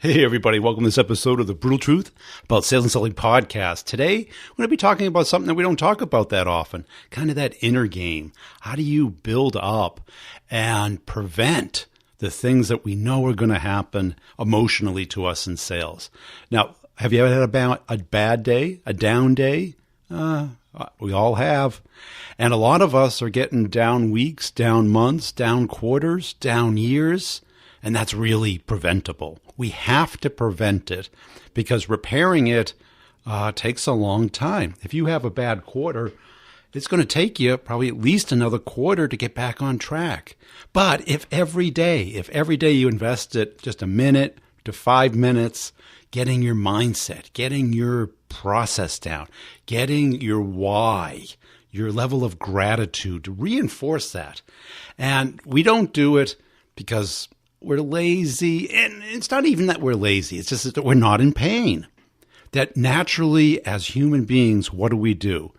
Hey everybody, welcome to this episode of The Brutal Truth about Sales and Selling Podcast. Today, we're going to be talking about something that we don't talk about that often, kind of that inner game. How do you build up and prevent the things that we know are going to happen emotionally to us in sales? Now, have you ever had a bad day, a down day? We all have. And a lot of us are getting down weeks, down months, down quarters, down years. And that's really preventable. We have to prevent it because repairing it takes a long time. If you have a bad quarter, it's going to take you probably at least another quarter to get back on track. But if every day you invested just a minute to 5 minutes, getting your mindset, getting your process down, getting your why, your level of gratitude to reinforce that. And we don't do it because we're lazy, and it's not even that we're lazy. It's just that we're not in pain. That naturally, as human beings, what do?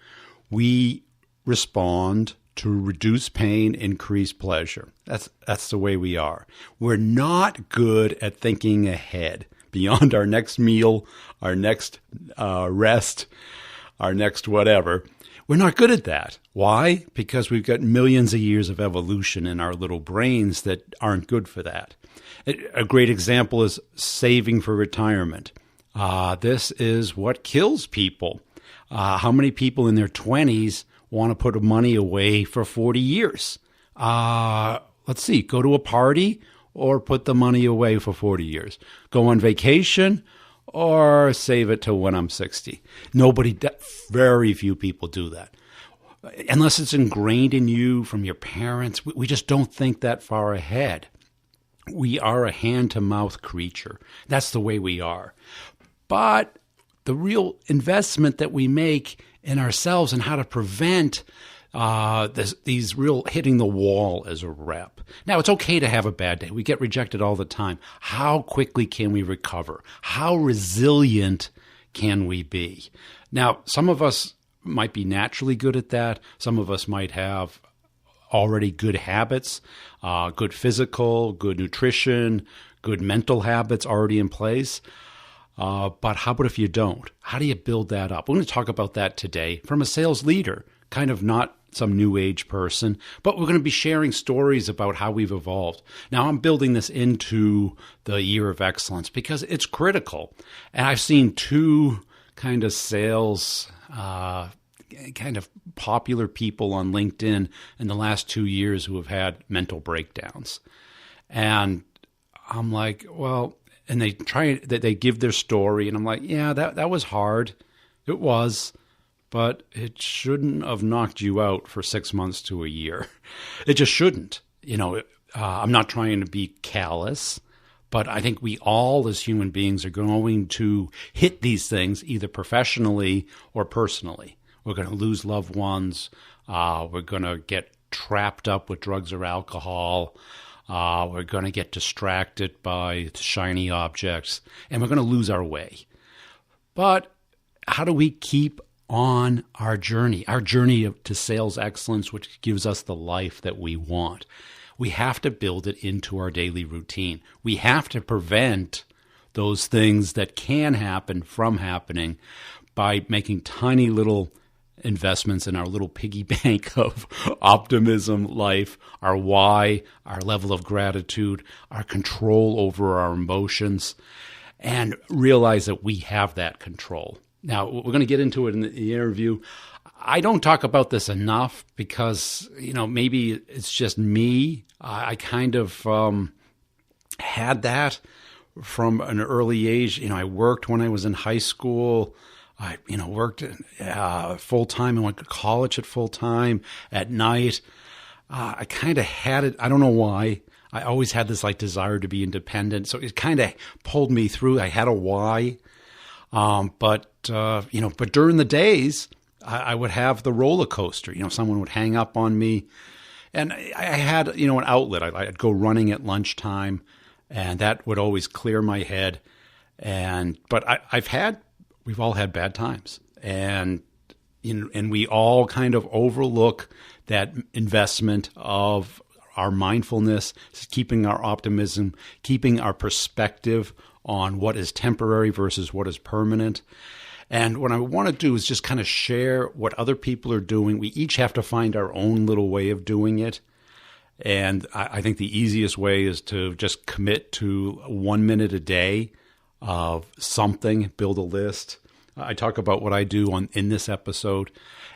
We respond to reduce pain, increase pleasure. That's the way we are. We're not good at thinking ahead beyond our next meal, our next rest, our next whatever. We're not good at that. Why? Because we've got millions of years of evolution in our little brains that aren't good for that. A great example is saving for retirement. This is what kills people. How many people in their 20s want to put money away for 40 years? Let's see, go to a party or put the money away for 40 years. Go on vacation or save it till when I'm 60. Very few people do that. Unless it's ingrained in you from your parents, we just don't think that far ahead. We are a hand-to-mouth creature. That's the way we are. But the real investment that we make in ourselves and how to prevent these real hitting the wall as a rep. Now, it's okay to have a bad day. We get rejected all the time. How quickly can we recover? How resilient can we be? Now, some of us might be naturally good at that. Some of us might have already good habits, good physical, good nutrition, good mental habits already in place. But how about if you don't? How do you build that up? We're going to talk about that today from a sales leader, kind of not some new age person, but we're going to be sharing stories about how we've evolved. Now, I'm building this into the year of excellence because it's critical. And I've seen two kind of sales, kind of popular people on LinkedIn in the last 2 years who have had mental breakdowns. And I'm like, well, and they give their story, and I'm like, yeah, that was hard. It was. But it shouldn't have knocked you out for 6 months to a year. It just shouldn't. I'm not trying to be callous, but I think we all as human beings are going to hit these things either professionally or personally. We're going to lose loved ones. We're going to get trapped up with drugs or alcohol. We're going to get distracted by shiny objects, and we're going to lose our way. But how do we keep on our journey to sales excellence, which gives us the life that we want? We have to build it into our daily routine. We have to prevent those things that can happen from happening by making tiny little investments in our little piggy bank of optimism, life, our why, our level of gratitude, our control over our emotions, and realize that we have that control. Now, we're going to get into it in the interview. I don't talk about this enough because, maybe it's just me. I kind of had that from an early age. I worked when I was in high school. I, worked full-time and went to college at full-time at night. I kind of had it. I don't know why. I always had this desire to be independent. So it kind of pulled me through. I had a why. But during the days, I would have the roller coaster. Someone would hang up on me, and I had, an outlet. I'd go running at lunchtime, and that would always clear my head. But we've all had bad times, and we all kind of overlook that investment of our mindfulness, keeping our optimism, keeping our perspective on what is temporary versus what is permanent. And what I want to do is just kind of share what other people are doing. We each have to find our own little way of doing it. And I think the easiest way is to just commit to 1 minute a day of something, build a list. I talk about what I do in this episode,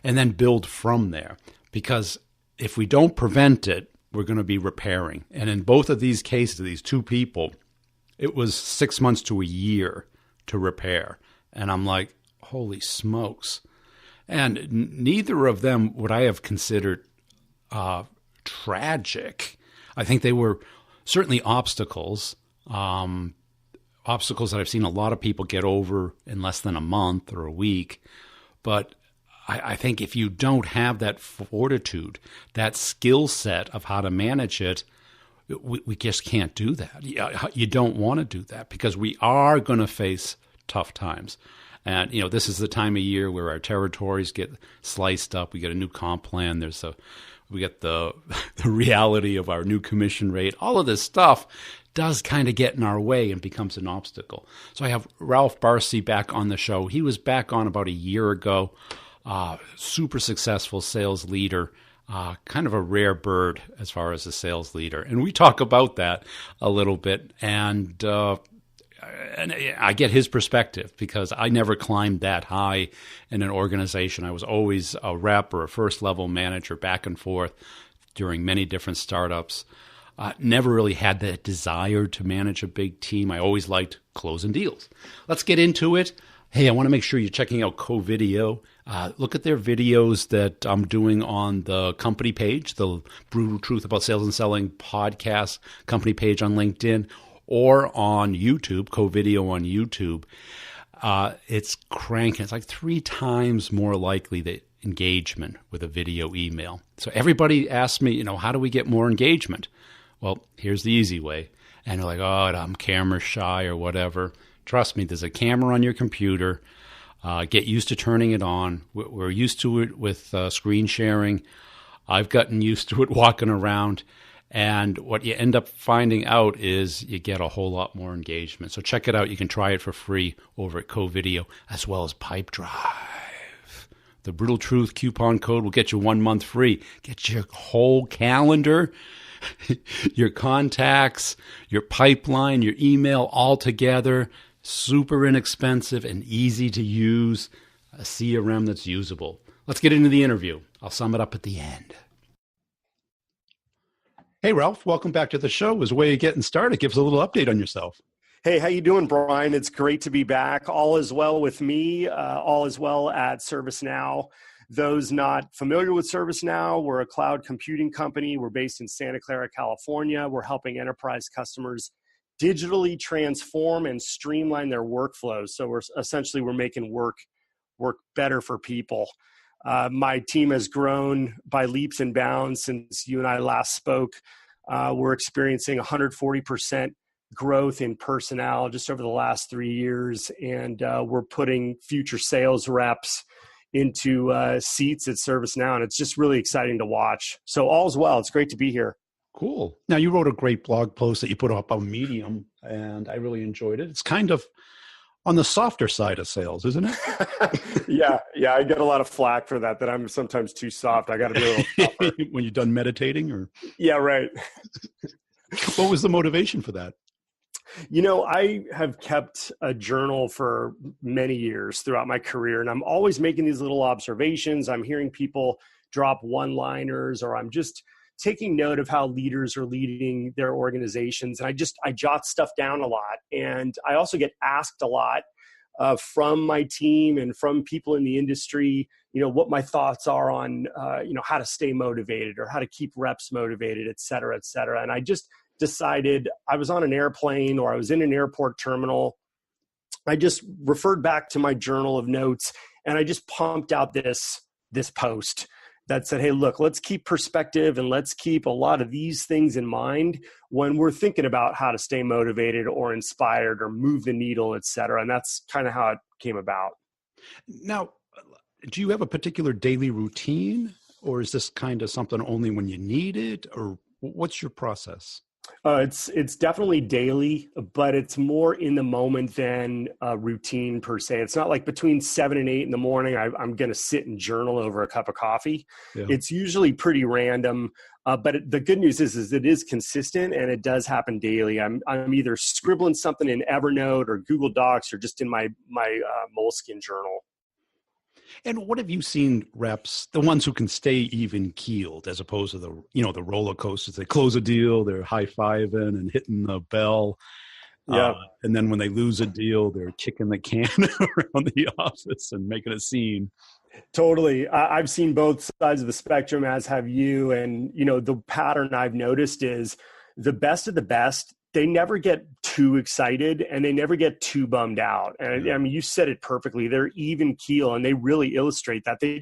and then build from there. Because if we don't prevent it, we're going to be repairing. And in both of these cases, these two people, it was 6 months to a year to repair. And I'm like, holy smokes. And neither of them would I have considered tragic. I think they were certainly obstacles, obstacles that I've seen a lot of people get over in less than a month or a week. But I think if you don't have that fortitude, that skill set of how to manage it, we just can't do that. You don't want to do that because we are going to face tough times. And, this is the time of year where our territories get sliced up. We get a new comp plan. We get the reality of our new commission rate. All of this stuff does kind of get in our way and becomes an obstacle. So I have Ralph Barcy back on the show. He was back on about a year ago. Super successful sales leader. Kind of a rare bird as far as a sales leader. And we talk about that a little bit. And I get his perspective because I never climbed that high in an organization. I was always a rep or a first-level manager back and forth during many different startups. Never really had that desire to manage a big team. I always liked closing deals. Let's get into it. Hey, I want to make sure you're checking out Co-Video. Look at their videos that I'm doing on the company page, the Brutal Truth About Sales and Selling podcast company page on LinkedIn, or on YouTube, Co-Video on YouTube. It's cranking. It's like 3 times more likely that engagement with a video email. So everybody asks me, how do we get more engagement? Well, here's the easy way. And they're like, oh, I'm camera shy or whatever. Trust me, there's a camera on your computer. Get used to turning it on. We're used to it with screen sharing. I've gotten used to it walking around. And what you end up finding out is you get a whole lot more engagement. So check it out. You can try it for free over at Co-Video, as well as Pipedrive. The Brutal Truth coupon code will get you 1 month free. Get your whole calendar, your contacts, your pipeline, your email all together. Super inexpensive and easy to use. A CRM that's usable. Let's get into the interview. I'll sum it up at the end. Hey, Ralph, welcome back to the show. As a way of getting started, give us a little update on yourself. Hey, how you doing, Brian? It's great to be back. All is well with me. All is well at ServiceNow. Those not familiar with ServiceNow, we're a cloud computing company. We're based in Santa Clara, California. We're helping enterprise customers digitally transform and streamline their workflows. So we're making work better for people. My team has grown by leaps and bounds since you and I last spoke. We're experiencing 140% growth in personnel just over the last 3 years, and we're putting future sales reps into seats at ServiceNow, and it's just really exciting to watch. So all's well. It's great to be here. Cool. Now, you wrote a great blog post that you put up on Medium, and I really enjoyed it. It's kind of on the softer side of sales, isn't it? Yeah. I get a lot of flack for that I'm sometimes too soft. I got to be a little tougher. When you're done meditating, or? Yeah, right. What was the motivation for that? I have kept a journal for many years throughout my career, and I'm always making these little observations. I'm hearing people drop one-liners, or I'm just taking note of how leaders are leading their organizations. And I jot stuff down a lot. And I also get asked a lot from my team and from people in the industry, what my thoughts are on, how to stay motivated or how to keep reps motivated, et cetera, et cetera. And I just decided, I was on an airplane or I was in an airport terminal. I just referred back to my journal of notes, and I just pumped out this post that said, hey, look, let's keep perspective and let's keep a lot of these things in mind when we're thinking about how to stay motivated or inspired or move the needle, et cetera. And that's kind of how it came about. Now, do you have a particular daily routine, or is this kind of something only when you need it? Or What's your process? It's definitely daily, but it's more in the moment than a routine per se. It's not like between 7 and 8 in the morning, I'm going to sit and journal over a cup of coffee. Yeah. It's usually pretty random, but the good news is it is consistent and it does happen daily. I'm either scribbling something in Evernote or Google Docs or just in my Moleskine journal. And what have you seen reps, the ones who can stay even keeled as opposed to the roller coasters? They close a deal, they're high-fiving and hitting the bell. Yeah. And then when they lose a deal, they're kicking the can around the office and making a scene. Totally. I've seen both sides of the spectrum, as have you. And, the pattern I've noticed is the best of the best, they never get too excited and they never get too bummed out. And I mean, you said it perfectly. They're even keel and they really illustrate that. They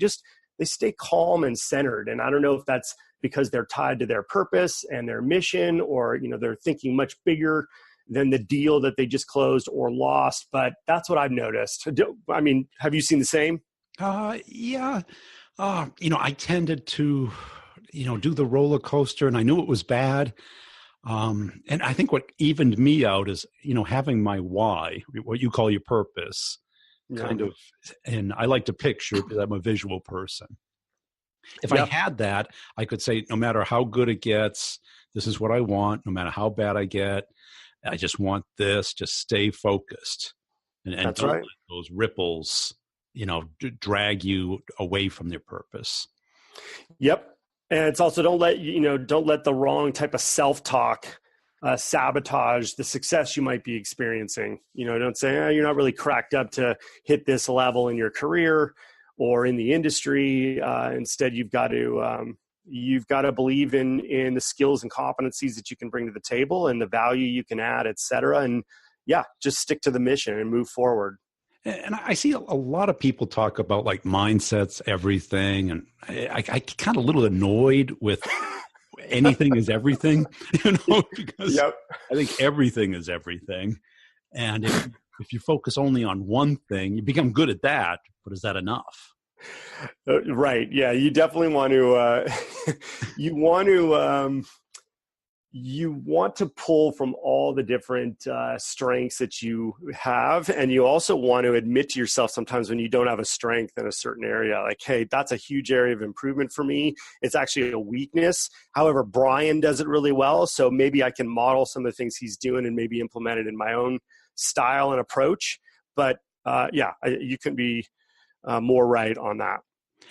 stay calm and centered. And I don't know if that's because they're tied to their purpose and their mission, or, they're thinking much bigger than the deal that they just closed or lost. But that's what I've noticed. I mean, have you seen the same? Yeah. I tended to, do the roller coaster, and I knew it was bad. And I think what evened me out is, having my why, what you call your purpose, kind of, and I like to picture because I'm a visual person. If I had that, I could say, no matter how good it gets, this is what I want. No matter how bad I get, I just want this. Just stay focused, and That's don't right. let those ripples, drag you away from their purpose. Yep. And it's also don't let the wrong type of self-talk sabotage the success you might be experiencing. Don't say, you're not really cracked up to hit this level in your career or in the industry. Instead, you've got to believe in the skills and competencies that you can bring to the table and the value you can add, et cetera. And just stick to the mission and move forward. And I see a lot of people talk about like mindsets, everything. And I kind of a little annoyed with anything is everything, because I think everything is everything. And if you focus only on one thing, you become good at that. But is that enough? Right. Yeah. You definitely want to, you want to pull from all the different strengths that you have. And you also want to admit to yourself sometimes when you don't have a strength in a certain area, like, hey, that's a huge area of improvement for me. It's actually a weakness. However, Brian does it really well. So maybe I can model some of the things he's doing and maybe implement it in my own style and approach. But you can be more right on that.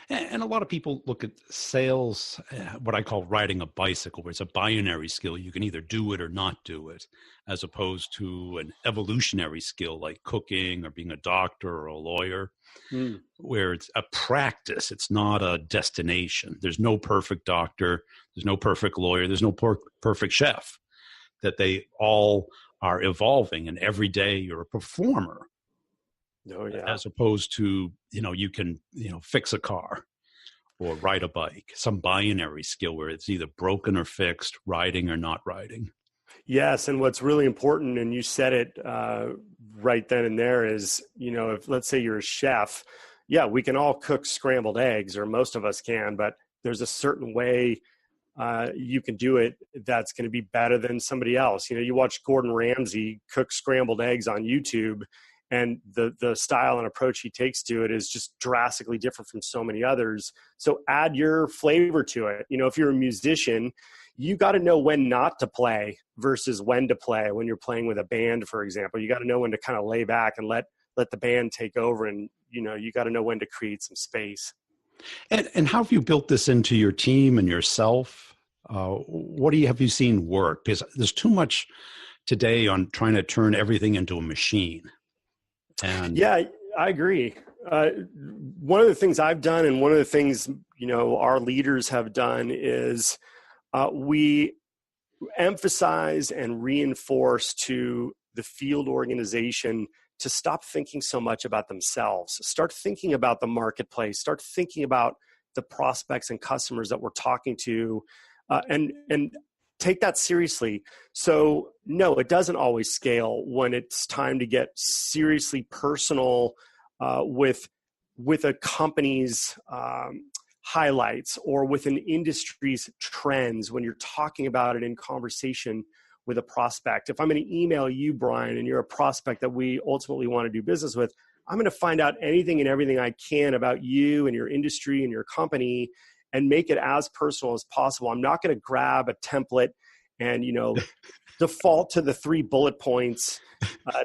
And a lot of people look at sales, what I call riding a bicycle, where it's a binary skill. You can either do it or not do it, as opposed to an evolutionary skill like cooking or being a doctor or a lawyer, where it's a practice. It's not a destination. There's no perfect doctor. There's no perfect lawyer. There's no perfect chef. That they all are evolving, and every day you're a performer. Oh, yeah. As opposed to, you can, fix a car or ride a bike, some binary skill where it's either broken or fixed, riding or not riding. Yes. And what's really important, and you said it right then and there, is, if let's say you're a chef, we can all cook scrambled eggs, or most of us can, but there's a certain way you can do it that's going to be better than somebody else. You watch Gordon Ramsay cook scrambled eggs on YouTube, and the style and approach he takes to it is just drastically different from so many others. So add your flavor to it. If you're a musician, you got to know when not to play versus when to play. When you're playing with a band, for example, you got to know when to kind of lay back and let the band take over. And, you got to know when to create some space. And how have you built this into your team and yourself? What have you seen work? Because there's too much today on trying to turn everything into a machine. And I agree. One of the things I've done, and one of the things, our leaders have done, is we emphasize and reinforce to the field organization to stop thinking so much about themselves. Start thinking about the marketplace. Start thinking about the prospects and customers that we're talking to, and take that seriously. So no, it doesn't always scale when it's time to get seriously personal with a company's highlights or with an industry's trends when you're talking about it in conversation with a prospect. If I'm going to email you, Brian, and you're a prospect that we ultimately want to do business with, I'm going to find out anything and everything I can about you and your industry and your company and make it as personal as possible. I'm not going to grab a template and, default to the 3 bullet points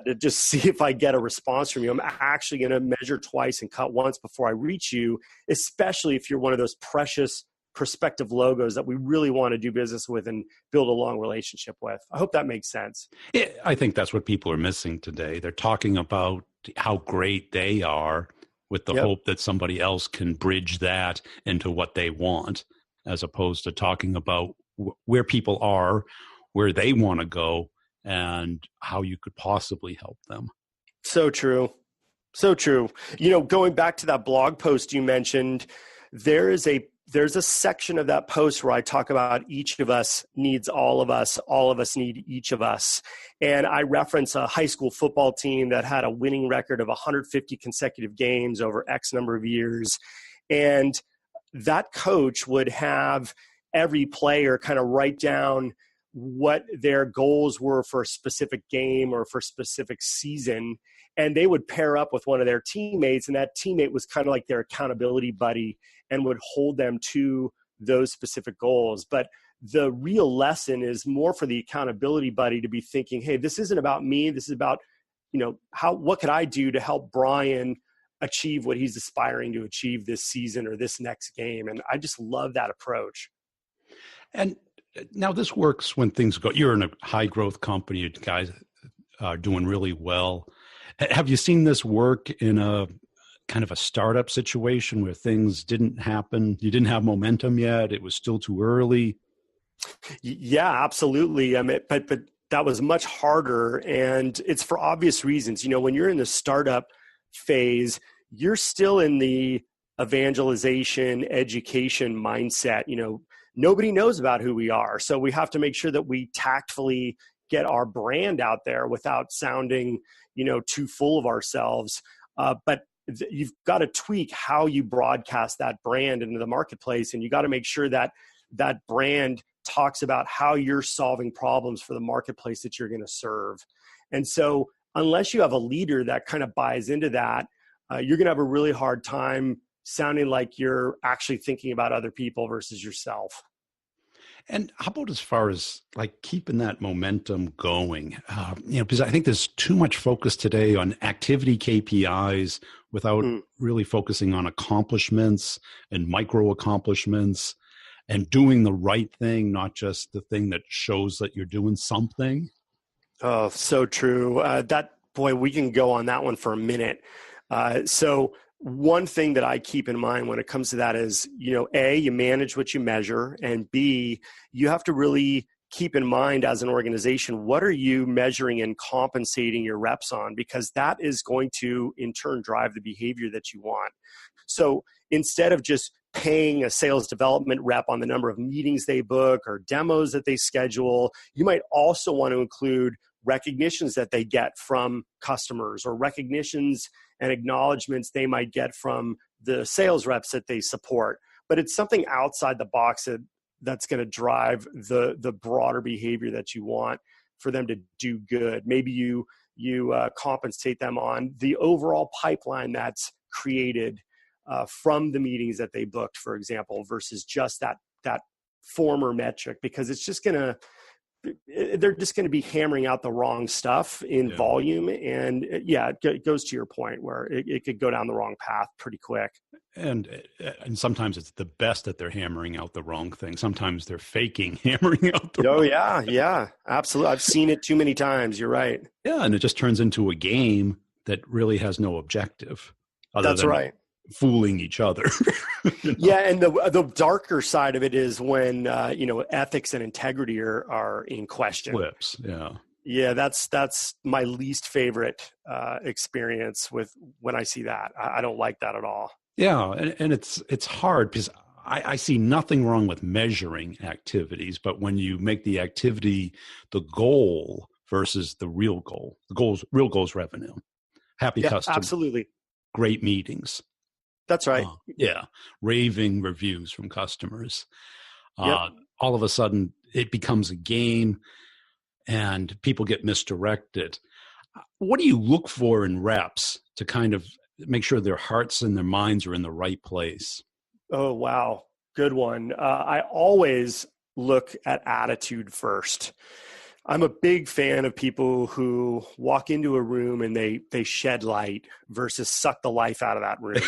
to just see if I get a response from you. I'm actually going to measure twice and cut once before I reach you, especially if you're one of those precious prospective logos that we really want to do business with and build a long relationship with. I hope that makes sense. Yeah, I think that's what people are missing today. They're talking about how great they are with the hope that somebody else can bridge that into what they want, as opposed to talking about where people are, where they want to go, and how you could possibly help them. So true. So true. Going back to that blog post you mentioned, there's a section of that post where I talk about each of us needs all of us need each of us. And I reference a high school football team that had a winning record of 150 consecutive games over X number of years. And that coach would have every player kind of write down what their goals were for a specific game or for a specific season. And they would pair up with one of their teammates, and that teammate was kind of like their accountability buddy and would hold them to those specific goals. But the real lesson is more for the accountability buddy to be thinking, hey, this isn't about me. This is about, what could I do to help Brian achieve what he's aspiring to achieve this season or this next game? And I just love that approach. And now this works when things go, you're in a high growth company, you guys are doing really well. Have you seen this work in a kind of a startup situation where things didn't happen? You didn't have momentum yet. It was still too early. Yeah, absolutely. But that was much harder, and it's for obvious reasons. When you're in the startup phase, you're still in the evangelization, education mindset. Nobody knows about who we are. So we have to make sure that we tactfully get our brand out there without sounding, too full of ourselves. But you've got to tweak how you broadcast that brand into the marketplace. And you got to make sure that that brand talks about how you're solving problems for the marketplace that you're going to serve. And so unless you have a leader that kind of buys into that, you're going to have a really hard time sounding like you're actually thinking about other people versus yourself. And how about as far as like keeping that momentum going? Because I think there's too much focus today on activity KPIs without really focusing on accomplishments and micro accomplishments and doing the right thing, not just the thing that shows that you're doing something. Oh, so true. We can go on that one for a minute. So one thing that I keep in mind when it comes to that is, A, you manage what you measure, and B, you have to really keep in mind as an organization, what are you measuring and compensating your reps on? Because that is going to, in turn, drive the behavior that you want. So instead of just paying a sales development rep on the number of meetings they book or demos that they schedule, you might also want to include recognitions that they get from customers or recognitions and acknowledgments they might get from the sales reps that they support. But it's something outside the box that's going to drive the broader behavior that you want for them to do good. Maybe you compensate them on the overall pipeline that's created from the meetings that they booked, for example, versus just that former metric, because it's just they're just going to be hammering out the wrong stuff in volume. And it goes to your point where it could go down the wrong path pretty quick. And sometimes it's the best that they're hammering out the wrong thing. Sometimes they're faking hammering out the wrong thing. Yeah, absolutely. I've seen it too many times. You're right. Yeah, and it just turns into a game that really has no objective. That's right. Fooling each other. Yeah, and the darker side of it is when ethics and integrity are in question. Flips, yeah. Yeah, that's my least favorite experience with when I see that. I don't like that at all. Yeah, and it's hard because I see nothing wrong with measuring activities, but when you make the activity the goal versus the real goal, real goal is revenue, happy customers, absolutely, great meetings. That's right. Yeah, raving reviews from customers. Yep. All of a sudden, it becomes a game and people get misdirected. What do you look for in reps to kind of make sure their hearts and their minds are in the right place? Oh, wow. Good one. I always look at attitude first. I'm a big fan of people who walk into a room and they shed light versus suck the life out of that room.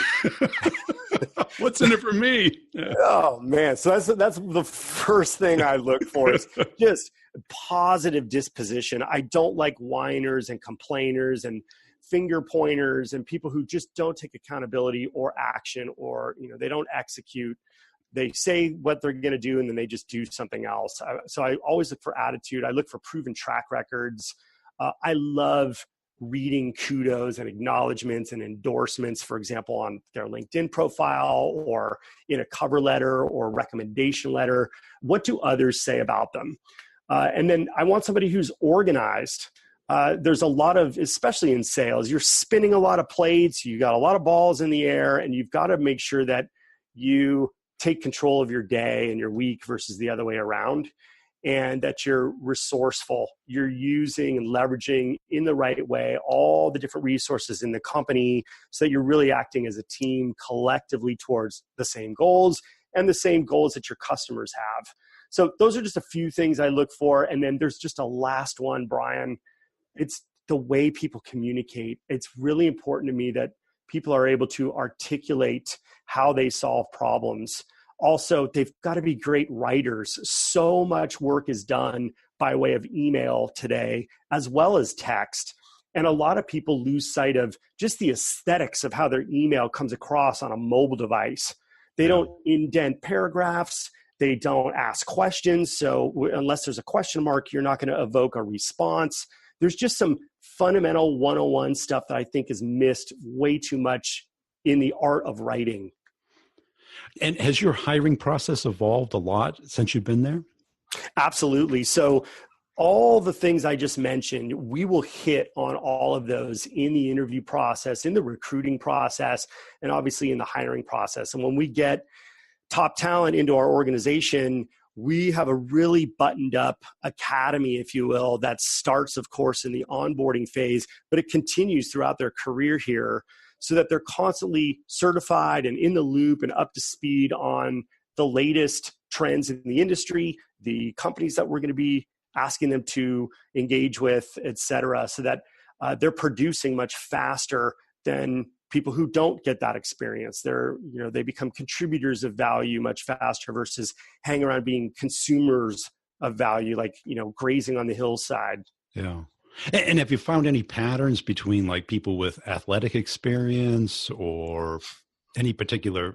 What's in it for me? Yeah. Oh man, so that's the first thing I look for is just positive disposition. I don't like whiners and complainers and finger pointers and people who just don't take accountability or action, or they don't execute. They say what they're going to do and then they just do something else. So I always look for attitude. I look for proven track records. I love reading kudos and acknowledgments and endorsements, for example, on their LinkedIn profile or in a cover letter or recommendation letter. What do others say about them? And then I want somebody who's organized. There's a lot of, especially in sales, you're spinning a lot of plates, you got a lot of balls in the air, and you've got to make sure that you take control of your day and your week versus the other way around, and that you're resourceful. You're using and leveraging in the right way all the different resources in the company so that you're really acting as a team collectively towards the same goals and the same goals that your customers have. So those are just a few things I look for. And then there's just a last one, Brian. It's the way people communicate. It's really important to me that people are able to articulate how they solve problems. Also, they've got to be great writers. So much work is done by way of email today, as well as text. And a lot of people lose sight of just the aesthetics of how their email comes across on a mobile device. They don't indent paragraphs. They don't ask questions. So unless there's a question mark, you're not going to evoke a response. There's just some fundamental 101 stuff that I think is missed way too much in the art of writing. And has your hiring process evolved a lot since you've been there? Absolutely. So all the things I just mentioned, we will hit on all of those in the interview process, in the recruiting process, and obviously in the hiring process. And when we get top talent into our organization, we have a really buttoned up academy, if you will, that starts, of course, in the onboarding phase, but it continues throughout their career here so that they're constantly certified and in the loop and up to speed on the latest trends in the industry, the companies that we're going to be asking them to engage with, et cetera, so that they're producing much faster than people who don't get that experience. They become contributors of value much faster versus hang around being consumers of value, like, grazing on the hillside. Yeah. And have you found any patterns between like people with athletic experience or any particular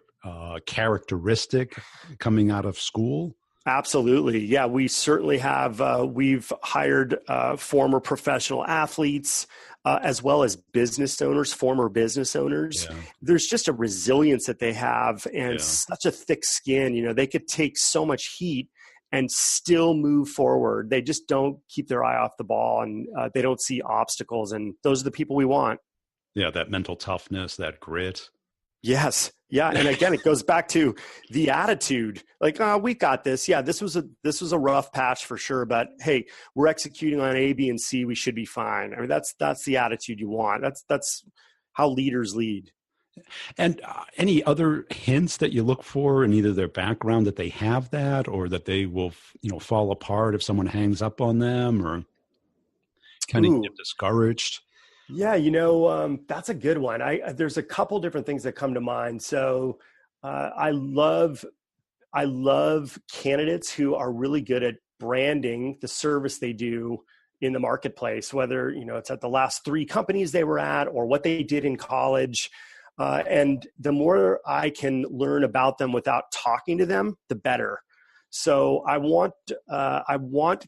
characteristic coming out of school? Absolutely. Yeah, we certainly have. We've hired former professional athletes as well as business owners, former business owners. Yeah. There's just a resilience that they have and such a thick skin. They could take so much heat and still move forward. They just don't keep their eye off the ball, and they don't see obstacles. And those are the people we want. Yeah, that mental toughness, that grit. Yes. Yeah. And again, it goes back to the attitude. Like, we got this. Yeah, this was a rough patch for sure. But hey, we're executing on A, B, and C. We should be fine. I mean, that's the attitude you want. That's how leaders lead. And any other hints that you look for in either their background that they have that, or that they will, fall apart if someone hangs up on them, or kind of get discouraged? Yeah, that's a good one. There's a couple different things that come to mind. So I love candidates who are really good at branding the service they do in the marketplace, whether, it's at the last 3 companies they were at or what they did in college. And the more I can learn about them without talking to them, the better. So I want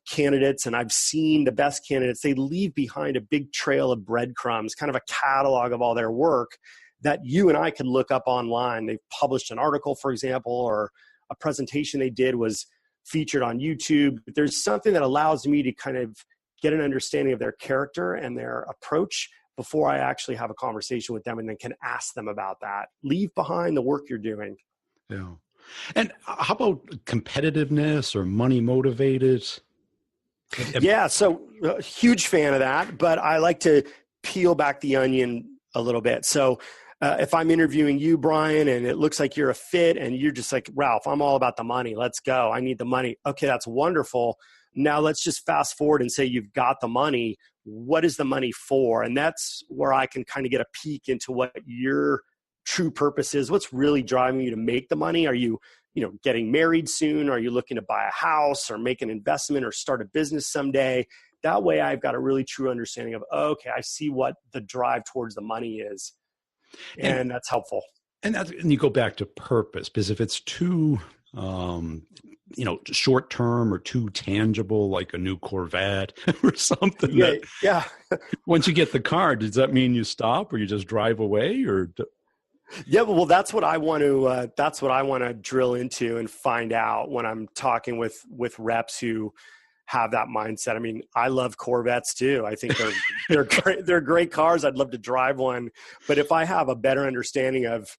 candidates, and I've seen the best candidates, they leave behind a big trail of breadcrumbs, kind of a catalog of all their work that you and I could look up online. They've published an article, for example, or a presentation they did was featured on YouTube. There's something that allows me to kind of get an understanding of their character and their approach before I actually have a conversation with them and then can ask them about that. Leave behind the work you're doing. Yeah. And how about competitiveness or money motivated? Yeah, so huge fan of that, but I like to peel back the onion a little bit. So if I'm interviewing you, Brian, and it looks like you're a fit and you're just like, Ralph, I'm all about the money. Let's go. I need the money. Okay, that's wonderful. Now let's just fast forward and say you've got the money. What is the money for? And that's where I can kind of get a peek into what your true purpose is. What's really driving you to make the money? Are you getting married soon? Are you looking to buy a house or make an investment or start a business someday? That way I've got a really true understanding of, okay, I see what the drive towards the money is. And that's helpful. And you go back to purpose, because if it's too, short term or too tangible, like a new Corvette or something. Yeah. Once you get the car, does that mean you stop or you just drive away or? Yeah, well, that's what I want to drill into and find out when I'm talking with reps who have that mindset. I mean, I love Corvettes too. I think they're great. They're great cars. I'd love to drive one. But if I have a better understanding of,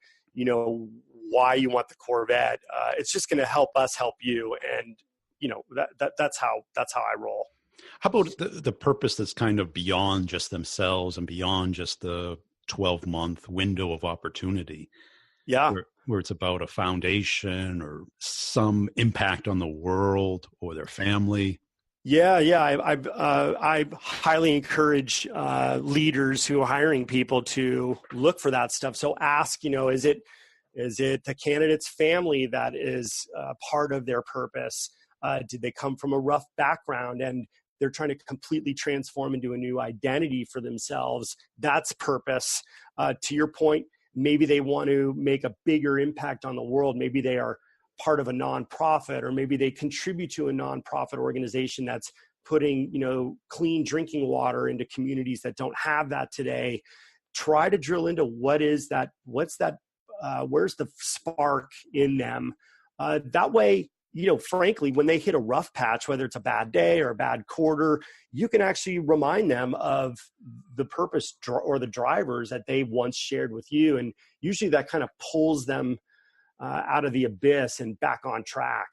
why you want the Corvette, it's just going to help us help you. And, that's how I roll. How about the purpose that's kind of beyond just themselves and beyond just the 12-month window of opportunity? Yeah. Where it's about a foundation or some impact on the world or their family. Yeah. I highly encourage leaders who are hiring people to look for that stuff. So ask, is it the candidate's family that is part of their purpose? Did they come from a rough background and they're trying to completely transform into a new identity for themselves? That's purpose. To your point, maybe they want to make a bigger impact on the world. Maybe they are part of a nonprofit, or maybe they contribute to a nonprofit organization that's putting, clean drinking water into communities that don't have that today. Try to drill into where's the spark in them. That way, frankly, when they hit a rough patch, whether it's a bad day or a bad quarter, you can actually remind them of the purpose or the drivers that they once shared with you. And usually that kind of pulls them out of the abyss and back on track.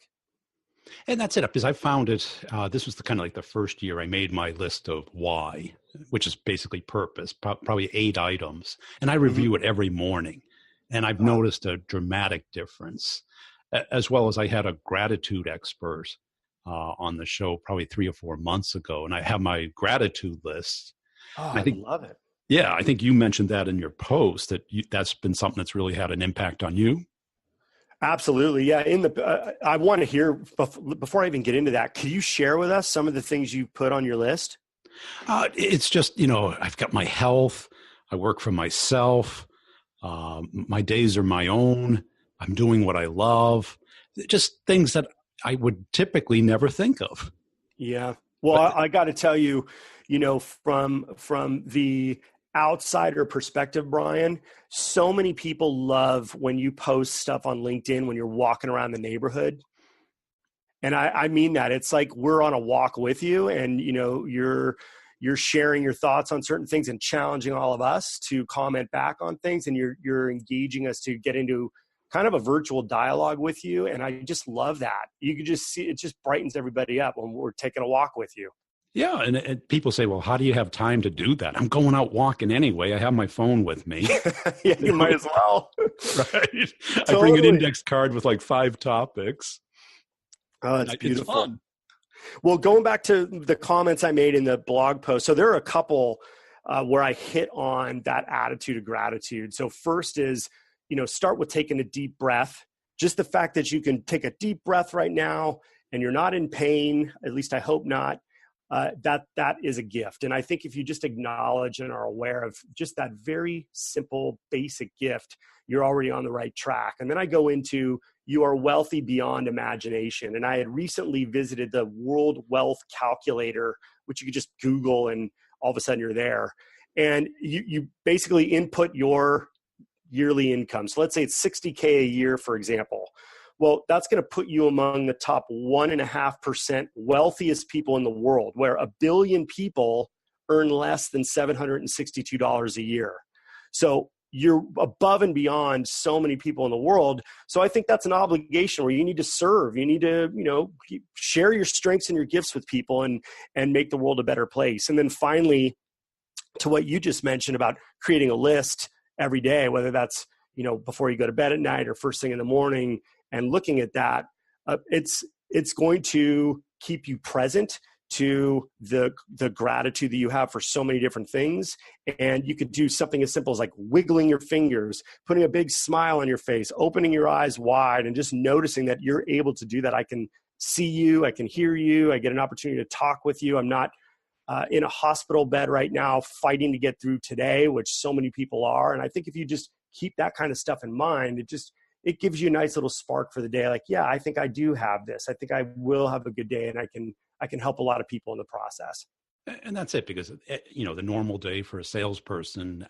And that's it, because I found it, this was the first year I made my list of why, which is basically purpose, probably 8 items. And I review it every morning. And I've noticed a dramatic difference, as well as I had a gratitude expert on the show probably 3 or 4 months ago. And I have my gratitude list. Oh, I love it. Yeah, I think you mentioned that in your post, that's been something that's really had an impact on you. Absolutely. Yeah. I want to hear, before I even get into that, could you share with us some of the things you put on your list? It's just, I've got my health. I work for myself. My days are my own. I'm doing what I love. Just things that I would typically never think of. Yeah. Well, I got to tell you, from the outsider perspective, Brian, so many people love when you post stuff on LinkedIn when you're walking around the neighborhood. And I mean that. It's like we're on a walk with you, and you're sharing your thoughts on certain things and challenging all of us to comment back on things, and you're engaging us to get into kind of a virtual dialogue with you. And I just love that. You can just see it just brightens everybody up when we're taking a walk with you. Yeah. And people say, well, how do you have time to do that? I'm going out walking anyway. I have my phone with me. Yeah, you might as well. Right. Totally. I bring an index card with 5 topics. Oh, it's beautiful. It's fun. Well, going back to the comments I made in the blog post. So there are a couple where I hit on that attitude of gratitude. So first is, start with taking a deep breath. Just the fact that you can take a deep breath right now and you're not in pain, at least I hope not, that is a gift. And I think if you just acknowledge and are aware of just that very simple, basic gift, you're already on the right track. And then I go into, you are wealthy beyond imagination. And I had recently visited the World Wealth Calculator, which you could just Google and all of a sudden you're there. And you basically input your yearly income. So let's say it's $60K a year, for example. Well, that's going to put you among the top 1.5% wealthiest people in the world, where 1 billion people earn less than $762 a year. So you're above and beyond so many people in the world. So I think that's an obligation where you need to serve. You need to, share your strengths and your gifts with people and make the world a better place. And then finally, to what you just mentioned about creating a list every day, whether that's, before you go to bed at night or first thing in the morning, and looking at that, it's going to keep you present to the gratitude that you have for so many different things. And you could do something as simple as like wiggling your fingers, putting a big smile on your face, opening your eyes wide, and just noticing that you're able to do that. I can see you, I can hear you, I get an opportunity to talk with you. I'm not in a hospital bed right now fighting to get through today, which so many people are. And I think if you just keep that kind of stuff in mind, it gives you a nice little spark for the day. Like, yeah, I think I do have this. I think I will have a good day, and I can help a lot of people in the process. And that's it, because, the normal day for a salesperson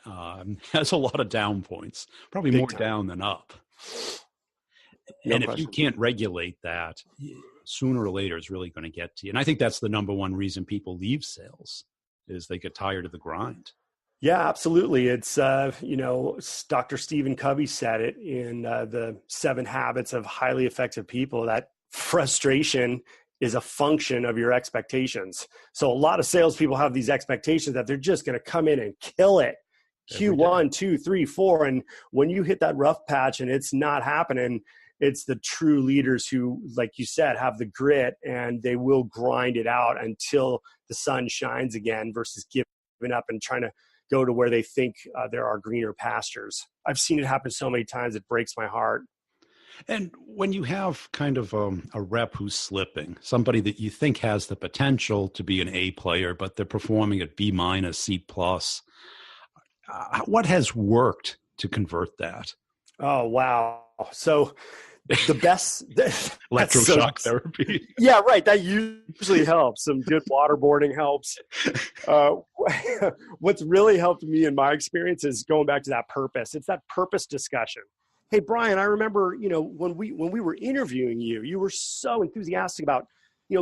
has a lot of down points, probably Big more time. down than up. No and if question. you can't regulate that, sooner or later it's really going to get to you. And I think that's the number one reason people leave sales, is they get tired of the grind. Yeah, absolutely. It's, Dr. Stephen Covey said it in the 7 Habits of Highly Effective People, that frustration is a function of your expectations. So a lot of salespeople have these expectations that they're just going to come in and kill it. Q1, 2, 3, 4. And when you hit that rough patch and it's not happening, it's the true leaders who, like you said, have the grit, and they will grind it out until the sun shines again, versus giving up and trying to go to where they think there are greener pastures. I've seen it happen so many times, it breaks my heart. And when you have kind of a rep who's slipping, somebody that you think has the potential to be an A player, but they're performing at B-, C+, what has worked to convert that? Oh, wow. So the best electroshock therapy. Yeah, right. That usually helps. Some good waterboarding helps. What's really helped me in my experience is going back to that purpose. It's that purpose discussion. Hey, Brian, I remember, when we were interviewing you, you were so enthusiastic about,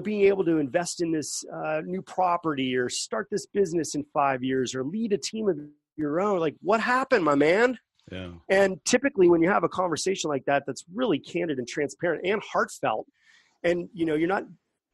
being able to invest in this new property, or start this business in 5 years, or lead a team of your own. Like, what happened, my man? Yeah. And typically when you have a conversation like that, that's really candid and transparent and heartfelt, and, you're not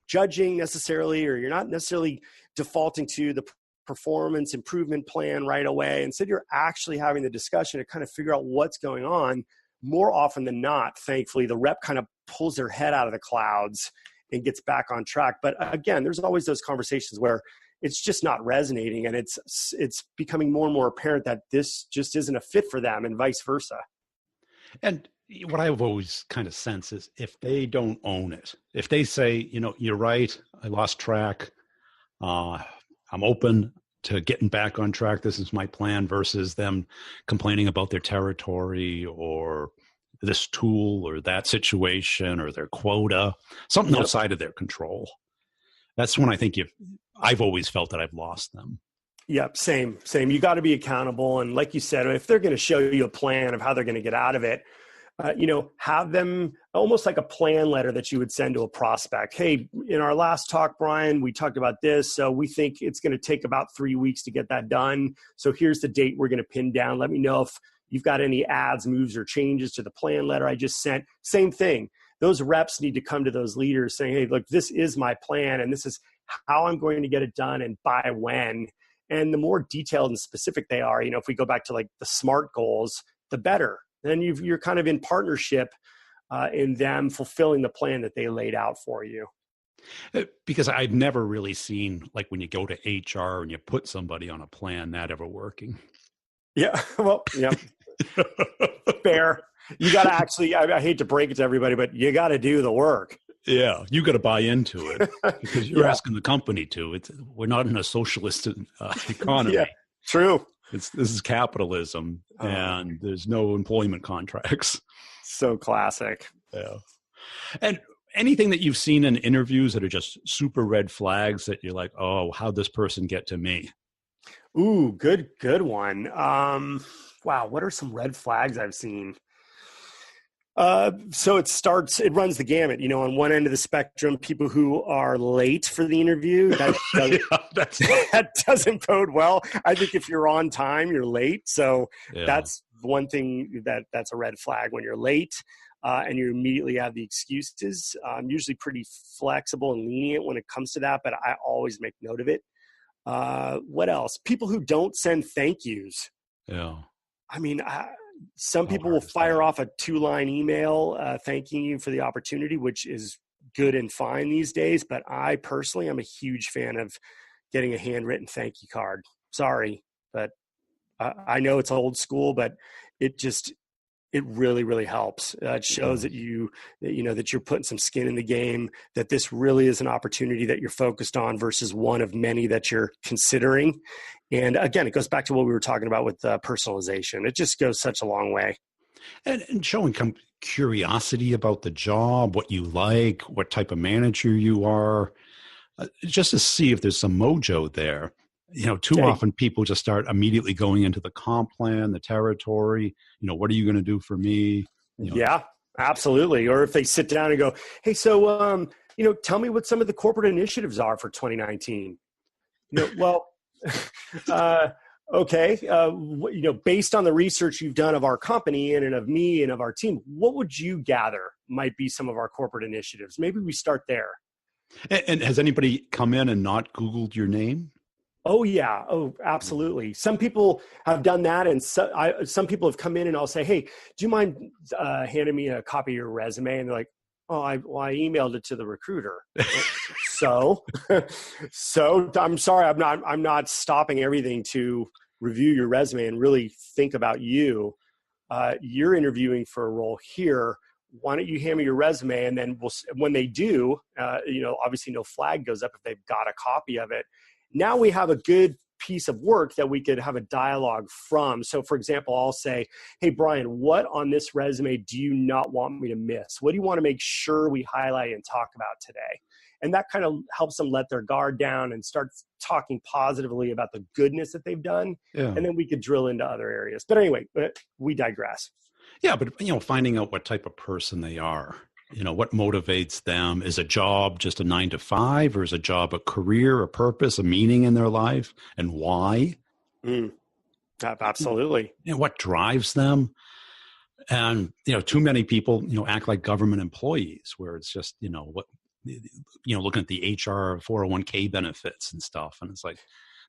judging necessarily, or you're not necessarily defaulting to the performance improvement plan right away. Instead, you're actually having the discussion to kind of figure out what's going on. More often than not, thankfully, the rep kind of pulls their head out of the clouds and gets back on track. But again, there's always those conversations where it's just not resonating, and it's becoming more and more apparent that this just isn't a fit for them, and vice versa. And what I've always kind of sensed is, if they don't own it, if they say, you're right, I lost track, I'm open to getting back on track, this is my plan, versus them complaining about their territory or this tool or that situation or their quota, something outside of their control. That's when I think I've always felt that I've lost them. Yep. Same. You got to be accountable. And like you said, if they're going to show you a plan of how they're going to get out of it, have them almost like a plan letter that you would send to a prospect. Hey, in our last talk, Brian, we talked about this. So we think it's going to take about 3 weeks to get that done. So here's the date we're going to pin down. Let me know if you've got any adds, moves, or changes to the plan letter I just sent. Same thing. Those reps need to come to those leaders saying, hey, look, this is my plan, and this is how I'm going to get it done and by when. And the more detailed and specific they are, if we go back to like the SMART goals, the better. Then you're kind of in partnership in them fulfilling the plan that they laid out for you. Because I've never really seen, like, when you go to HR and you put somebody on a plan, that ever working. Yeah. Well, yeah. Fair. You got to actually, I hate to break it to everybody, but you got to do the work. Yeah. You got to buy into it, because you're asking the company to. We're not in a socialist economy. Yeah, true. This is capitalism, and there's no employment contracts. So classic. Yeah. And anything that you've seen in interviews that are just super red flags that you're like, oh, how'd this person get to me? Ooh, good one. Wow, what are some red flags I've seen? So it runs the gamut, on one end of the spectrum, people who are late for the interview, that doesn't bode well. I think if you're on time, you're late. So that's one thing that's a red flag when you're late, and you immediately have the excuses. I'm usually pretty flexible and lenient when it comes to that, but I always make note of it. What else? People who don't send thank yous. Yeah. I mean, some people will fire off a 2-line email thanking you for the opportunity, which is good and fine these days. But I personally am a huge fan of getting a handwritten thank you card. Sorry, but I know it's old school, but it really, really helps. It shows that that you're putting some skin in the game, that this really is an opportunity that you're focused on versus one of many that you're considering. And again, it goes back to what we were talking about with personalization. It just goes such a long way. And showing curiosity about the job, what you like, what type of manager you are, just to see if there's some mojo there. Too often people just start immediately going into the comp plan, the territory. What are you going to do for me? Yeah, absolutely. Or if they sit down and go, hey, so, tell me what some of the corporate initiatives are for 2019. Well, okay. Based on the research you've done of our company and of me and of our team, what would you gather might be some of our corporate initiatives? Maybe we start there. And has anybody come in and not Googled your name? Oh, yeah. Oh, absolutely. Some people have done that. And some people have come in and I'll say, hey, do you mind handing me a copy of your resume? And they're like, oh, I emailed it to the recruiter. so I'm sorry. I'm not stopping everything to review your resume and really think about you. You're interviewing for a role here. Why don't you hand me your resume? And then when they do, obviously no flag goes up if they've got a copy of it. Now we have a good piece of work that we could have a dialogue from. So for example, I'll say, hey, Brian, what on this resume do you not want me to miss? What do you want to make sure we highlight and talk about today? And that kind of helps them let their guard down and start talking positively about the goodness that they've done. Yeah. And then we could drill into other areas. But anyway, we digress. Yeah, but finding out what type of person they are. What motivates them? Is a job just a 9-to-5, or is a job a career, a purpose, a meaning in their life, and why? Absolutely. What drives them? And, too many people, act like government employees where it's just, looking at the HR 401k benefits and stuff. And it's like,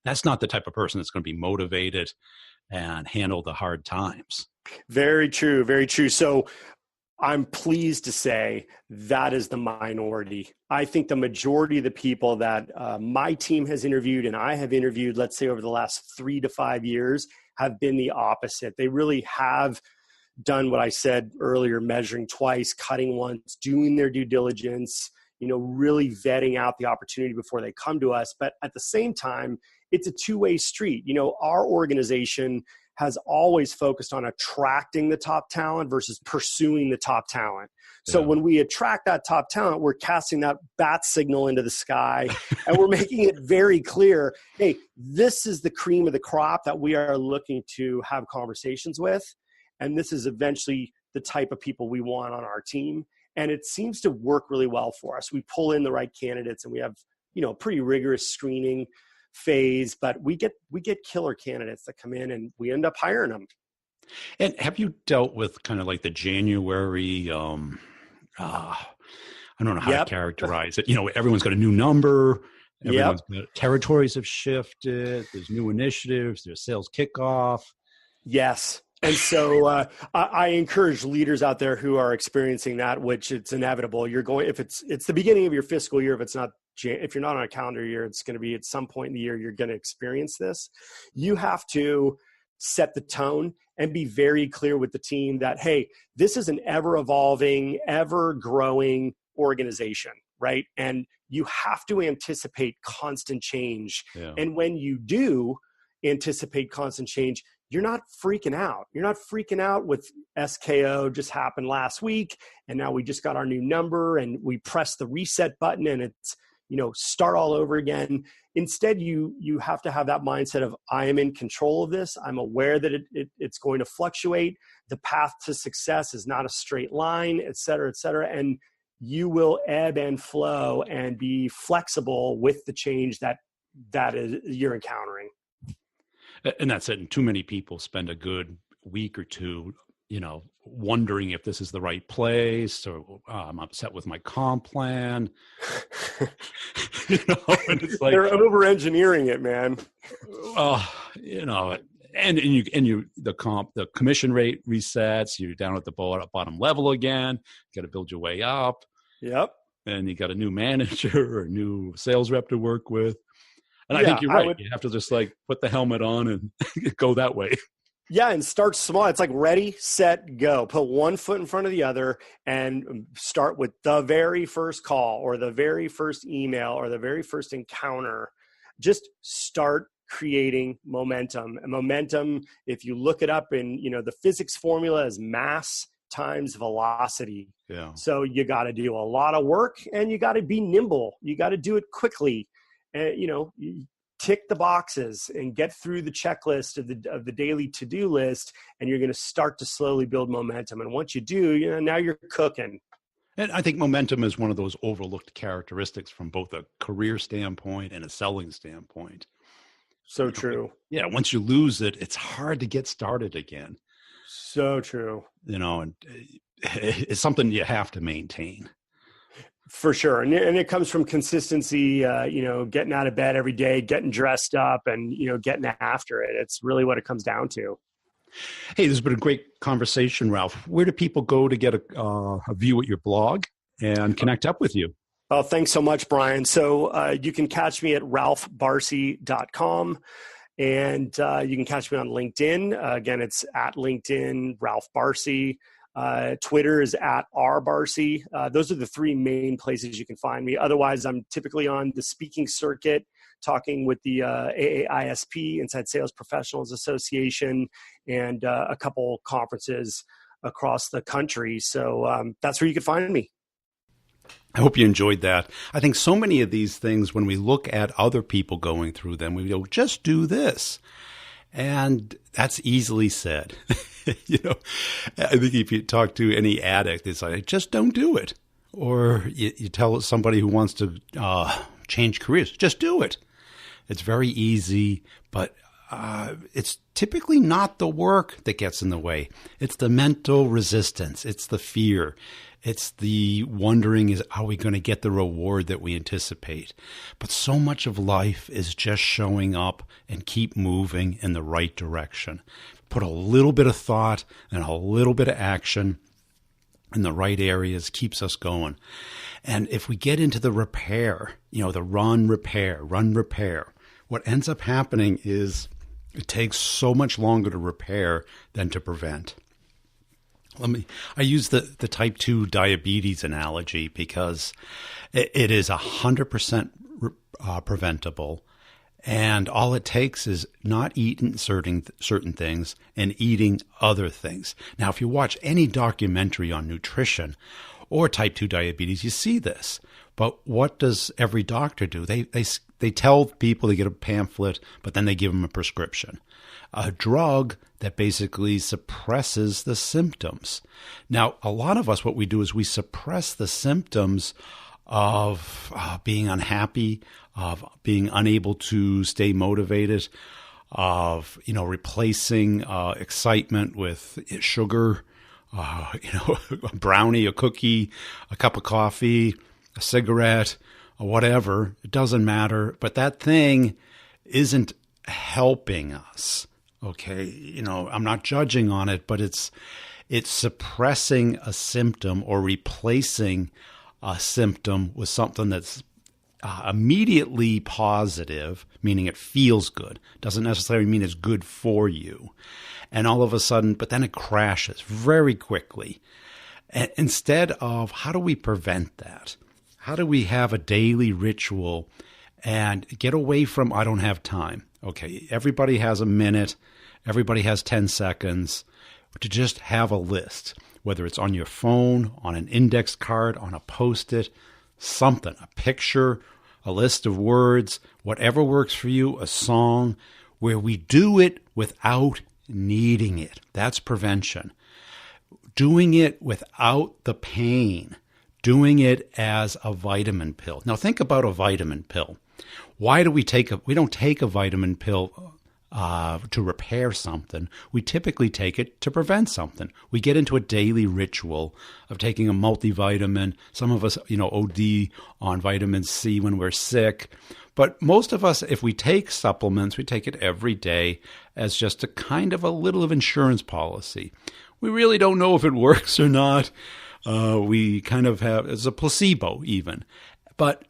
that's not the type of person that's going to be motivated and handle the hard times. Very true. Very true. So I'm pleased to say that is the minority. I think the majority of the people that my team has interviewed and I have interviewed, let's say over the last 3 to 5 years, have been the opposite. They really have done what I said earlier, measuring twice, cutting once, doing their due diligence, really vetting out the opportunity before they come to us. But at the same time, it's a two-way street. Our organization has always focused on attracting the top talent versus pursuing the top talent. So when we attract that top talent, we're casting that bat signal into the sky and we're making it very clear, hey, this is the cream of the crop that we are looking to have conversations with. And this is eventually the type of people we want on our team. And it seems to work really well for us. We pull in the right candidates and we have, pretty rigorous screening phase, but we get killer candidates that come in and we end up hiring them. And have you dealt with kind of like the January, I don't know how to characterize it. Everyone's got a new number. Territories have shifted. There's new initiatives. There's sales kickoff. Yes. And so I encourage leaders out there who are experiencing that, which it's inevitable. If it's the beginning of your fiscal year, if you're not on a calendar year, it's going to be at some point in the year, you're going to experience this. You have to set the tone and be very clear with the team that, hey, this is an ever evolving, ever growing organization, right? And you have to anticipate constant change. Yeah. And when you do anticipate constant change, you're not freaking out. You're not freaking out with SKO just happened last week. And now we just got our new number and we press the reset button and it's, start all over again. Instead, you have to have that mindset of, I am in control of this. I'm aware that it's going to fluctuate. The path to success is not a straight line, et cetera, et cetera. And you will ebb and flow and be flexible with the change that you're encountering. And that's it. And too many people spend a good week or two, wondering if this is the right place, or I'm upset with my comp plan. And it's like, they're over-engineering it, man. The commission rate resets. You're down at the bottom level again. You got to build your way up. Yep. And you got a new manager or a new sales rep to work with. And I think you're right. You have to just put the helmet on and go that way. Yeah, and start small. It's like ready, set, go. Put one foot in front of the other and start with the very first call or the very first email or the very first encounter. Just start creating momentum. And momentum, if you look it up in, the physics formula is mass times velocity. Yeah. So you got to do a lot of work and you got to be nimble. You got to do it quickly. You tick the boxes and get through the checklist of the daily to-do list, and you're going to start to slowly build momentum. And once you do, now you're cooking. And I think momentum is one of those overlooked characteristics from both a career standpoint and a selling standpoint. So true. Yeah. Once you lose it, it's hard to get started again. So true. And it's something you have to maintain. For sure. And it comes from consistency, getting out of bed every day, getting dressed up and, getting after it. It's really what it comes down to. Hey, this has been a great conversation, Ralph. Where do people go to get a view at your blog and connect up with you? Oh, thanks so much, Brian. So you can catch me at ralphbarcy.com. And you can catch me on LinkedIn. Again, it's at LinkedIn, Ralph Barcy. Twitter is at rbarcy. Those are the three main places you can find me. Otherwise, I'm typically on the speaking circuit, talking with the AAISP, Inside Sales Professionals Association, and a couple conferences across the country. So that's where you can find me. I hope you enjoyed that. I think so many of these things, when we look at other people going through them, we go, just do this. And that's easily said. I think if you talk to any addict, it's like, just don't do it. Or you tell somebody who wants to change careers, just do it. It's very easy, but it's typically not the work that gets in the way. It's the mental resistance. It's the fear. It's the wondering, are we going to get the reward that we anticipate? But so much of life is just showing up and keep moving in the right direction. Put a little bit of thought and a little bit of action in the right areas keeps us going. And if we get into the repair, the run, repair, what ends up happening is it takes so much longer to repair than to prevent. I use the type 2 diabetes analogy because it is 100% preventable. And all it takes is not eating certain things and eating other things. Now, if you watch any documentary on nutrition or type 2 diabetes, you see this. But what does every doctor do? They tell people, they get a pamphlet, but then they give them a prescription. A drug that basically suppresses the symptoms. Now, a lot of us, what we do is we suppress the symptoms of being unhappy, of being unable to stay motivated, of, replacing excitement with sugar, a brownie, a cookie, a cup of coffee, a cigarette, or whatever. It doesn't matter. But that thing isn't helping us. Okay, I'm not judging on it, but it's suppressing a symptom or replacing a symptom with something that's immediately positive, meaning it feels good. Doesn't necessarily mean it's good for you. And all of a sudden, but then it crashes very quickly. And instead of, how do we prevent that? How do we have a daily ritual and get away from, I don't have time? Okay, everybody has a minute. Everybody has 10 seconds to just have a list, whether it's on your phone, on an index card, on a Post-it, something, a picture, a list of words, whatever works for you, a song, where we do it without needing it. That's prevention. Doing it without the pain. Doing it as a vitamin pill. Now think about a vitamin pill. Why do we don't take a vitamin pill to repair something? We typically take it to prevent something. We get into a daily ritual of taking a multivitamin. Some of us, OD on vitamin C when we're sick. But most of us, if we take supplements, we take it every day as just a kind of a little of insurance policy. We really don't know if it works or not. We kind of have, it's a placebo even. But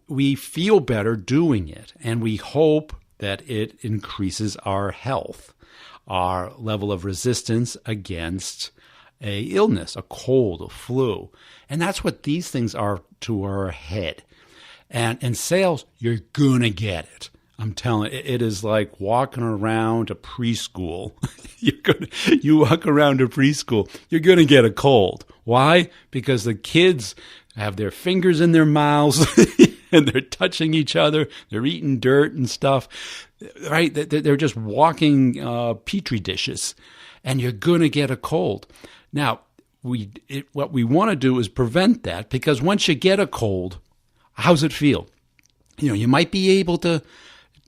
we feel better doing it, and we hope that it increases our health, our level of resistance against a illness, a cold, a flu. And that's what these things are to our head. And in sales, you're going to get it. I'm telling you, it is like walking around a preschool. You walk around a preschool, you're going to get a cold. Why? Because the kids have their fingers in their mouths and they're touching each other. They're eating dirt and stuff, right? They're just walking petri dishes, and you're going to get a cold. Now, what we want to do is prevent that, because once you get a cold, how's it feel? You might be able to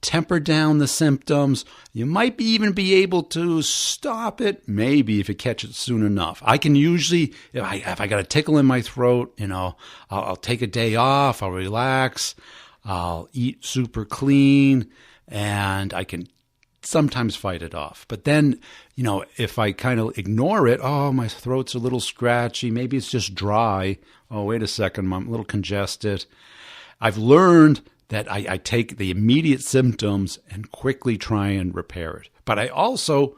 temper down the symptoms. You might even be able to stop it, maybe if you catch it soon enough. I can usually, if I got a tickle in my throat, I'll take a day off, I'll relax, I'll eat super clean, and I can sometimes fight it off. But then, if I kind of ignore it, my throat's a little scratchy, maybe it's just dry. Oh, wait a second, I'm a little congested. I've learned that I take the immediate symptoms and quickly try and repair it. But I also,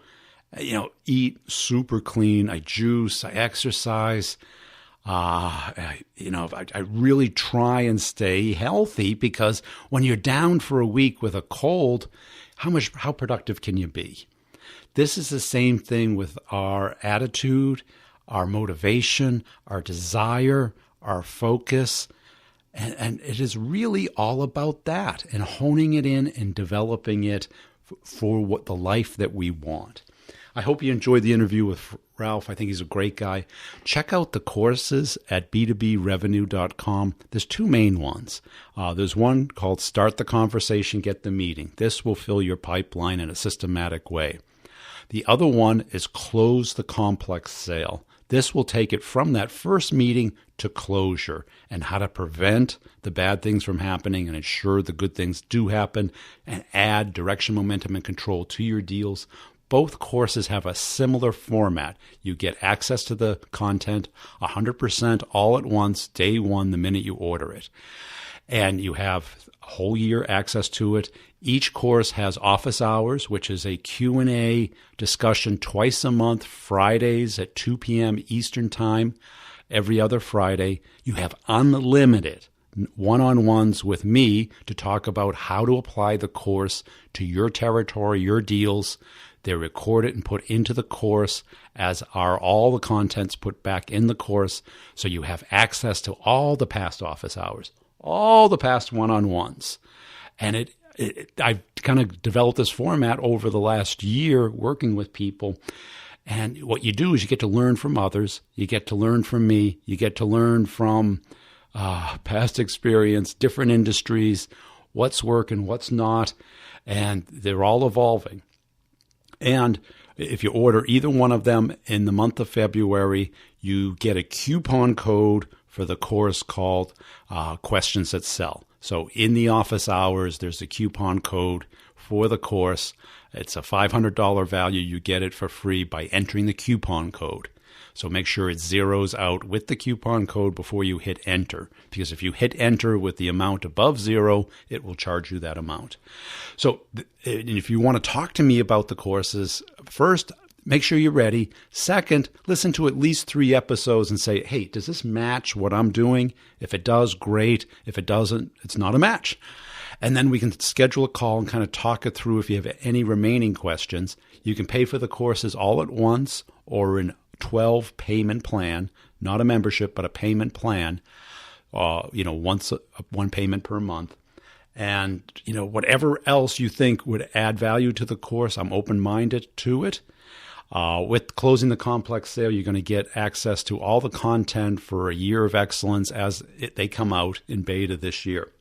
eat super clean. I juice, I exercise. I really try and stay healthy, because when you're down for a week with a cold, how productive can you be? This is the same thing with our attitude, our motivation, our desire, our focus. And it is really all about that, and honing it in and developing it for what the life that we want. I hope you enjoyed the interview with Ralph. I think he's a great guy. Check out the courses at b2brevenue.com. There's two main ones. There's one called Start the Conversation, Get the Meeting. This will fill your pipeline in a systematic way. The other one is Close the Complex Sale. This will take it from that first meeting to closure, and how to prevent the bad things from happening and ensure the good things do happen, and add direction, momentum, and control to your deals. Both courses have a similar format. You get access to the content 100% all at once, day one, the minute you order it. And you have a whole year access to it. Each course has office hours, which is a Q&A discussion twice a month, Fridays at 2 p.m. Eastern Time, every other Friday. You have unlimited one-on-ones with me to talk about how to apply the course to your territory, your deals. They're recorded and put into the course, as are all the contents put back in the course. So you have access to all the past office hours, all the past one-on-ones. And I've kind of developed this format over the last year working with people. And what you do is you get to learn from others. You get to learn from me. You get to learn from past experience, different industries, what's working, what's not. And they're all evolving. And if you order either one of them in the month of February, you get a coupon code for the course called Questions That Sell. So in the office hours, there's a coupon code for the course. It's a $500 value. You get it for free by entering the coupon code. So make sure it zeroes out with the coupon code before you hit enter, because if you hit enter with the amount above zero, it will charge you that amount. So if you want to talk to me about the courses, first, make sure you're ready. Second, listen to at least 3 episodes and say, hey, does this match what I'm doing? If it does, great. If it doesn't, it's not a match. And then we can schedule a call and kind of talk it through. If you have any remaining questions, you can pay for the courses all at once or in 12 payment plan, not a membership, but a payment plan, one payment per month. And, whatever else you think would add value to the course, I'm open-minded to it. With closing the complex sale, you're going to get access to all the content for a year of excellence as they come out in beta this year.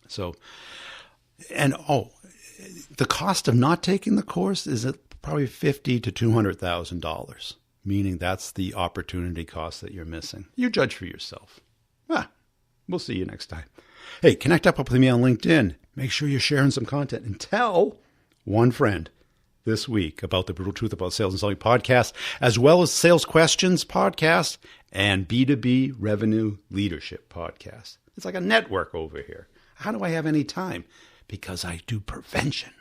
So, the cost of not taking the course is probably $50,000 to $200,000, meaning that's the opportunity cost that you're missing. You judge for yourself. We'll see you next time. Hey, connect up with me on LinkedIn. Make sure you're sharing some content and tell one friend this week about the Brutal Truth About Sales and Selling podcast, as well as Sales Questions podcast and B2B Revenue Leadership podcast. It's like a network over here. How do I have any time? Because I do prevention.